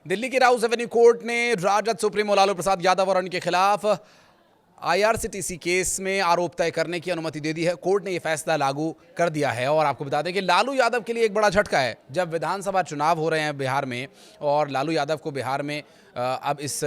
दिल्ली की Rouse Avenue court ने Rajad supremo Lalu Prasad Yadav और उनके खिलाफ आईआरसीटीसी केस में आरोप तय करने की अनुमति दे दी है। कोर्ट ने यह फैसला लागू कर दिया है और आपको बता दें कि लालू यादव के लिए एक बड़ा झटका है। जब विधानसभा चुनाव हो रहे हैं बिहार में और लालू यादव को बिहार में अब इस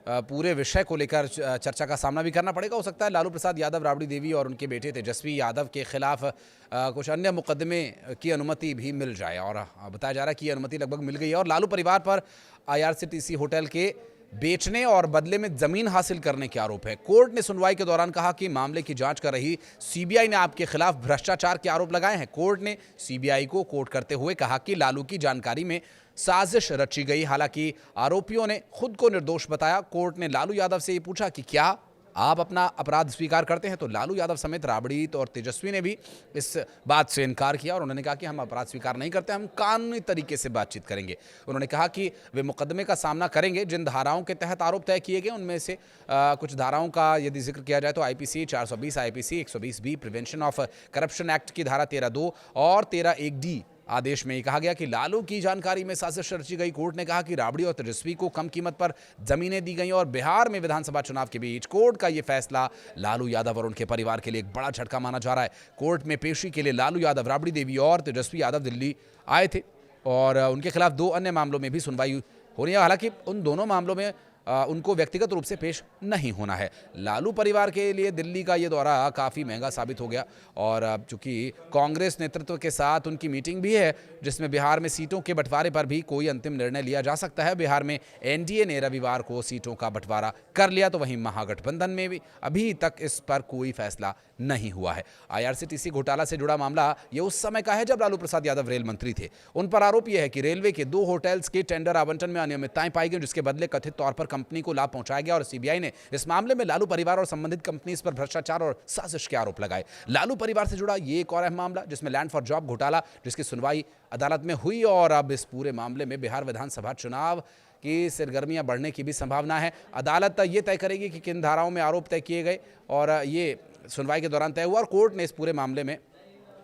पूरे विषय को लेकर चर्चा का सामना भी करना पड़ेगा। हो सकता है लालू प्रसाद यादव, राबड़ी देवी और उनके बेटे तेजस्वी यादव के खिलाफ कुछ अन्य मुकदमे की अनुमति भी मिल जाए और बताया जा रहा है कि ये अनुमति लगभग मिल गई है। और लालू परिवार पर आईआरसीटीसी होटल के बेचने और बदले में जमीन हासिल करने के आरोप है। कोर्ट ने सुनवाई के दौरान कहा कि मामले की जांच कर रही सीबीआई ने आपके खिलाफ भ्रष्टाचार के आरोप लगाए हैं। कोर्ट ने सीबीआई को कोट करते हुए कहा कि लालू की जानकारी में साजिश रची गई। हालांकि आरोपियों ने खुद को निर्दोष बताया। कोर्ट ने लालू यादव से ये पूछा कि क्या आप अपना अपराध स्वीकार करते हैं, तो लालू यादव समेत राबड़ी और तेजस्वी ने भी इस बात से इनकार किया और उन्होंने कहा कि हम अपराध स्वीकार नहीं करते, हम कानूनी तरीके से बातचीत करेंगे। उन्होंने कहा कि वे मुकदमे का सामना करेंगे। जिन धाराओं के तहत आरोप तय किए गए उनमें से कुछ धाराओं का यदि जिक्र किया जाए तो IPC 420, IPC 120B, prevention of corruption act की धारा 13(2) और 13(1)D आदेश में ये कहा गया कि लालू की जानकारी में साजिश रची गई। कोर्ट ने कहा कि राबड़ी और तेजस्वी को कम कीमत पर जमीनें दी गई और बिहार में विधानसभा चुनाव के बीच कोर्ट का ये फैसला लालू यादव और उनके परिवार के लिए एक बड़ा झटका माना जा रहा है। कोर्ट में पेशी के लिए लालू यादव, राबड़ी देवी और तेजस्वी यादव दिल्ली आए थे और उनके खिलाफ 2 अन्य मामलों में भी सुनवाई हो रही है। हालांकि उन दोनों मामलों में उनको व्यक्तिगत रूप से पेश नहीं होना है। लालू परिवार के लिए दिल्ली का ये दौरा काफ़ी महंगा साबित हो गया और चूंकि कांग्रेस नेतृत्व के साथ उनकी मीटिंग भी है जिसमें बिहार में सीटों के बंटवारे पर भी कोई अंतिम निर्णय लिया जा सकता है। बिहार में एनडीए ने रविवार को सीटों का बंटवारा कर लिया, तो वहीं महागठबंधन में भी अभी तक इस पर कोई फैसला नहीं हुआ है। आईआरसीटीसी घोटाला से जुड़ा मामला ये उस समय का है जब लालू प्रसाद यादव रेल मंत्री थे। उन पर आरोप यह है कि रेलवे के 2 होटल्स के टेंडर आवंटन में अनियमितताएं पाई गई, जिसके बदले कथित तौर पर कंपनी को लाभ पहुंचाया गया और सीबीआई ने इस मामले में लालू परिवार और संबंधित कंपनी पर भ्रष्टाचार और साजिश के आरोप लगाए। लालू परिवार से जुड़ा ये एक और अहम मामला जिसमें लैंड फॉर जॉब घोटाला, जिसकी सुनवाई अदालत में हुई और अब इस पूरे मामले में बिहार विधानसभा चुनाव की सरगर्मियां बढ़ने की भी संभावना है। अदालत ये तय करेगी कि किन धाराओं में आरोप तय किए गए और ये सुनवाई के दौरान तय हुआ और कोर्ट ने इस पूरे मामले में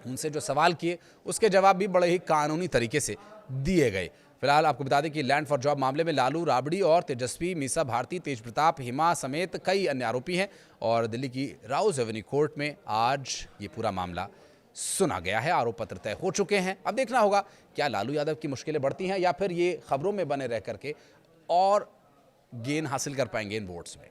उनसे जो सवाल किए उसके जवाब भी बड़े ही कानूनी तरीके से दिए गए। फिलहाल आपको बता दें कि लैंड फॉर जॉब मामले में लालू, राबड़ी और तेजस्वी, मीसा भारती, तेज प्रताप, हिमा समेत कई अन्य आरोपी हैं और दिल्ली की राउस एवेन्यू कोर्ट में आज ये पूरा मामला सुना गया है। आरोप पत्र तय हो चुके हैं। अब देखना होगा क्या लालू यादव की मुश्किलें बढ़ती हैं या फिर ये खबरों में बने रह करके और गेन हासिल कर पाएंगे इन वोट्स में।